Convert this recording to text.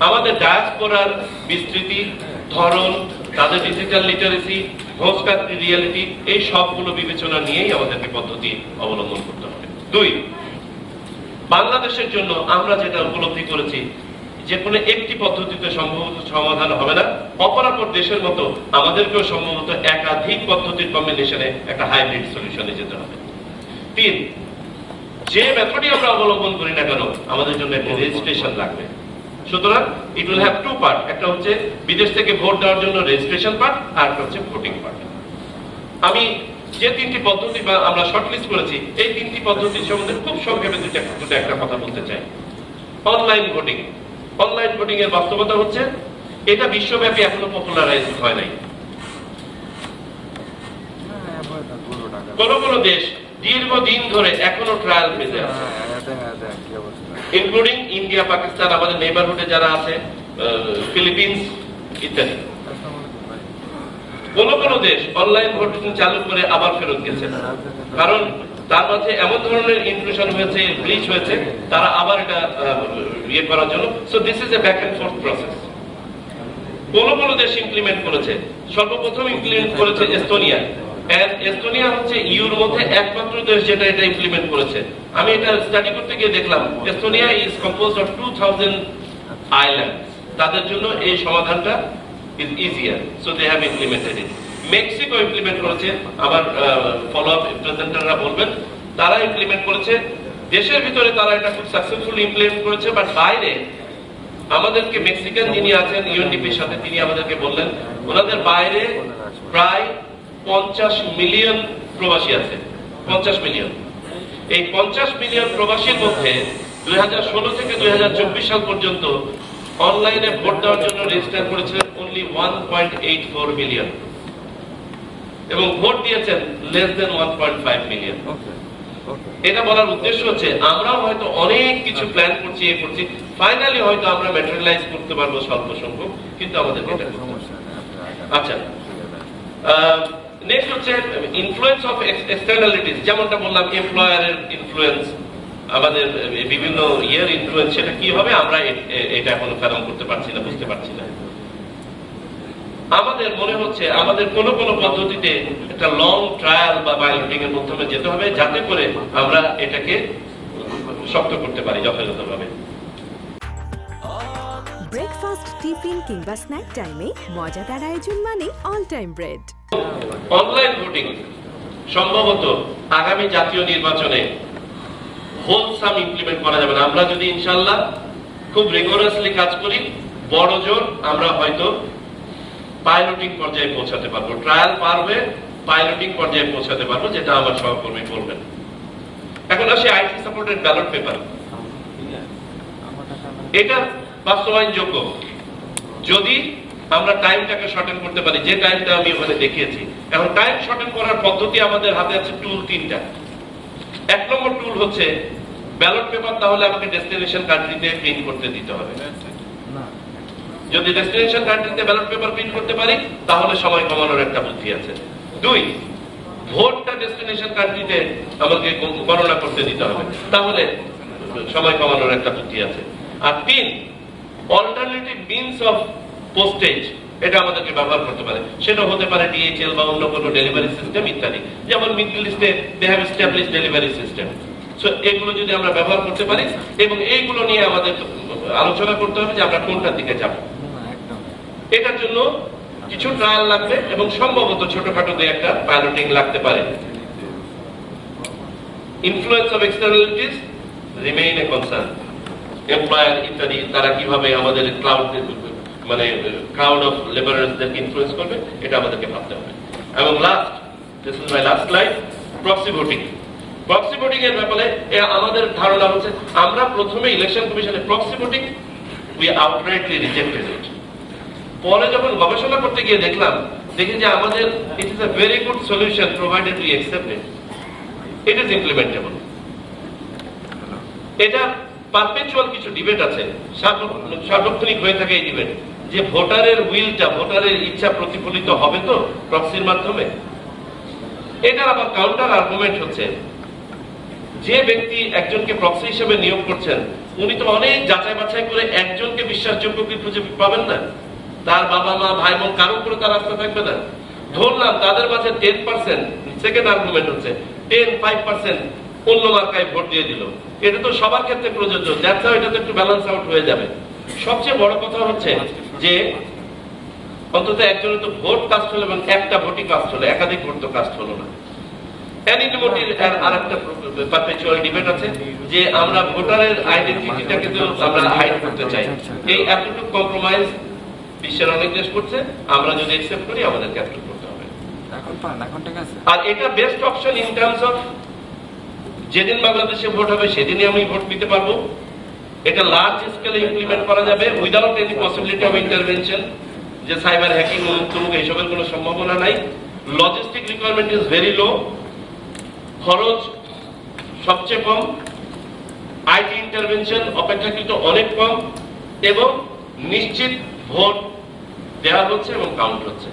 আমাদের ডায়াসপোরার বিস্তৃতি, ধরন, তাদের digital literacy, host country reality, এই সবগুলো বিবেচনা নিয়েই আমাদেরকে পদ্ধতি অবলম্বন করতে হবে। 2, বাংলাদেশের জন্য আমরা যেটা উপলব্ধি করেছি, যে কোনো একটি পদ্ধতিতে সম্ভবত সমাধান হবে না, অপরাপর দেশের মতো আমাদেরকেও সম্ভবত একাধিক পদ্ধতির কম্বিনেশনে একটা হাইব্রিড সলিউশনে যেতে হবে। 3, যে মেথডই আমরা অবলম্বন করি না কেন আমাদের জন্য একটা রেজিস্ট্রেশন লাগবে। সুতরাং ইট উইল হ্যাভ 2 পার্ট, একটা হচ্ছে বিদেশ থেকে ভোট দেওয়ার জন্য রেজিস্ট্রেশন পার্ট, আর একটা হচ্ছে ভোটিং পার্ট। আমি যে 3টি পদ্ধতি আমরা শর্টলিস্ট করেছি, এই 3টি পদ্ধতির সম্বন্ধে খুব সংক্ষেপে দুটো একটা কথা বলতে চাই। Online voting. অনলাইন ভোটিং এর বাস্তবতা হচ্ছে এটা বিশ্বব্যাপী এখনো পপুলারাইজ হয় নাই। কোন কোন দেশ দীর্ঘদিন ধরে এখনো ট্রায়াল ফেজে আছে, ইনক্লুডিং ইন্ডিয়া, পাকিস্তান, আমাদের নেইবারহুডে যারা আছে, ফিলিপিন্স ইত্যাদি। কোন কোন দেশ অনলাইন ভোটিং চালু করে আবার ফেরত গেছে, কারণ তার মাঝে এমন ধরনের ইনক্লুশন হয়েছে, গ্লিচ হয়েছে, তারা আবার এটা ইয়ে করার জন্য। So this is a back end fourth process. কোন কোন দেশ ইমপ্লিমেন্ট করেছে, সর্বপ্রথম ইমপ্লিমেন্ট করেছে এস্তোনিয়া। এস্তোনিয়া হচ্ছে ইউর মধ্যে একমাত্র দেশ যেটা এটা ইমপ্লিমেন্ট করেছে। আমি এটা স্টাডি করতে গিয়ে দেখলাম Estonia is composed of 2000 island. তাদের জন্য এই সমাধানটা is easier, so they have implemented it. Mexico implement করেছে, আমার ফলো আপ প্রেজেন্টাররা বলবেন, তারা ইমপ্লিমেন্ট করেছে। দেশের ভিতরে তারা এটা খুব সাকসেসফুলি ইমপ্লিমেন্ট করেছে, বাট বাইরে আমাদেরকে মেক্সিকান যিনি আছেন ইউএনডিপির সাথে, তিনি আমাদেরকে বললেন ওনাদের বাইরে প্রায় 50 মিলিয়ন প্রবাসী আছে। 50 মিলিয়ন। এই 50 মিলিয়ন প্রবাসীর মধ্যে 2016 থেকে 2024 সাল পর্যন্ত অনলাইনে ভোট দেওয়ার জন্য রেজিস্টার করেছিলেন only 1.84 মিলিয়ন, এবং ভোট দিয়েছেন less than 1.5 মিলিয়ন। এটা বলার উদ্দেশ্য হচ্ছে আমরাও হয়তো অনেক কিছু প্ল্যান করছি, এ করছি, ফাইনালি হয়তো আমরা ম্যাটেরিয়ালাইজ করতে পারবো স্বল্প সংখ্যক, কিন্তু আমাদের এটা করতে হবে। আচ্ছা, নেক্সট হচ্ছে ইনফ্লুয়েন্স অফ এক্সটার্নালিটিস। যেমনটা বললাম, এমপ্লয়ারের ইনফ্লুয়েন্স, আমাদের বিভিন্ন ইয়ের ইনফ্লুয়েন্স, সেটা কি হবে আমরা এটা এখনো ফেরাম করতে পারছি না, বুঝতে পারছি না। আমাদের মনে হচ্ছে আমাদের কোন কোন পদ্ধতিতে একটা লং ট্রায়াল বা পাইলটিং এর মাধ্যমে যেতে হবে, যাতে করে আমরা এটাকে শক্ত করতে পারি যথাযথভাবে। ব্রেকফাস্ট, টিফিন কিংবা স্ন্যাক টাইমে মজাদার আয়োজন মানে all time bread. Online voting সম্ভবত আগামী জাতীয় নির্বাচনে হোলসাম ইমপ্লিমেন্ট করা যাবে না। আমরা যদি ইনশাআল্লাহ খুব রিগোরাসলি কাজ করি, বড় জোর আমরা হয়তো পাইলটিং পর্যায়ে পৌঁছাতে পারবো, ট্রায়াল পারবে, পাইলটিং পর্যায়ে পৌঁছাতে পারবো, যেটা আমার সহকর্মী বলবেন। এখন আসে আইটি সাপোর্টেড ব্যালট পেপার। এটা বাস্তবায়নযোগ্য যদি আমরা টাইমটাকে শর্টেন করতে পারি, যে টাইমটা আমি ওখানে দেখিয়েছি। এখন টাইম শর্টেন করার পদ্ধতি আমাদের হাতে আছে টুল 3টা। 1 নম্বর টুল হচ্ছে ব্যালট পেপার তাহলে আমাকে ডেস্টিনেশন কান্ট্রিতে প্রিন্ট করতে দিতে হবে। যদি ডেস্টিনেশন কান্ট্রিতে ব্যালট পেপার প্রিন্ট করতে পারি তাহলে সময় কমানোর একটা বুদ্ধি আছে। 2, ভোটটা ডেস্টিনেশন কান্ট্রিতে আমাকে গণনা করতে দিতে হবে, তাহলে সময় কমানোর একটা বুদ্ধি আছে। আর 3, অল্টারনেটিভ মিনস অফ পোস্টেজ, এটা আমাদেরকে ব্যবহার করতে পারে। সেটা হতে পারে ডিএইচএল বা অন্য কোনো ডেলিভারি সিস্টেম ইত্যাদি। যেমন মিডল ইস্টে they have established delivery system. So এগুলো যদি আমরা ব্যবহার করতে পারি, এবং এইগুলো নিয়ে আমাদের আলোচনা করতে হবে যে আমরা কোনটার দিকে যাব। এটার জন্য কিছু ট্রায়াল লাগবে এবং সম্ভবত ছোটখাটো দিয়ে একটা পাইলটিং লাগতে পারে। Influence of externalities remain a concern. Employer ইত্যাদি তারা কিভাবে আমাদের ক্রাউড অফ লেবারার্সদেরকে ইনফ্লুয়েন্স করবে, এটা আমাদেরকে ভাবতে হবে। এবং last, this is my last slide, proxy voting. Proxy voting এর ব্যাপারে আমাদের ধারণা হচ্ছে আমরা প্রথমে ইলেকশন কমিশনে proxy voting we outrightly rejected it. পরে যখন গবেষণা করতে গিয়ে দেখি যে আমাদের it is a very good solution provided we accept it. It is implementable. এটা পারপেচুয়াল কিছু ডিবেট আছে, সার্বক্ষণিক হয়ে থাকে এই ডিবেট, যে ভোটারের উইলটা, ভোটারের ইচ্ছা প্রতিফলিত হবে তো প্রক্সির মাধ্যমে। এটার আবার কাউন্টার আর্গুমেন্ট হচ্ছে যে ব্যক্তি একজনকে প্রক্সি হিসেবে নিয়োগ করছেন উনি তো অনেক যাচাই বাছাই করে একজনকে বিশ্বাসযোগ্য কি খুঁজে পাবেন না, তার বাবা মা ভাই বোন কারো উপরে তার আস্থা থাকবে না। ধরলাম তাদের মাঝে 10%, সেকেন্ড আর্গুমেন্ট হচ্ছে 5% অন্য মার্কায় ভোট দিয়ে দিল, এটা তো সবার ক্ষেত্রে প্রযোজ্য, দ্যাটস হাউ এটা তো একটু ব্যালেন্স আউট হয়ে যাবে। সবচেয়ে বড় কথা হচ্ছে যে অন্তত একজনের তো ভোট কাস্ট হলো এবং একটা ভোটই কাস্ট হলো, একাধিক ভোট তো কাস্ট হলো না। আরেকটা পারপেচুয়াল ডিবেট আছে যে আমরা ভোটারের আইডেন্টিটিটাকে তো আমরা হাইড করতে চাই, এই এতটুকু কম্প্রোমাইজ বিশ্বের অনেক দেশ করছে, আমরা যদি অ্যাকসেপ্ট করি আমাদেরকে অ্যাকসেপ্ট করতে হবে। আর এটা best option in terms of যেদিন বাংলাদেশে ভোট হবে সেদিনই আমি ভোট দিতে পারবো। এটা লার্জ স্কেলে ইমপ্লিমেন্ট করা যাবে without any possibility of intervention, যে সাইবার হ্যাকিং মুখ এইসবের কোনো সম্ভাবনা নাই। Logistic requirement is very low, খরচ সবচেয়ে কম, আইটি ইন্টারভেনশন অপেক্ষাকৃত অনেক কম, এবং নিশ্চিত ভোট দেওয়া হচ্ছে এবং কাউন্ট হচ্ছে।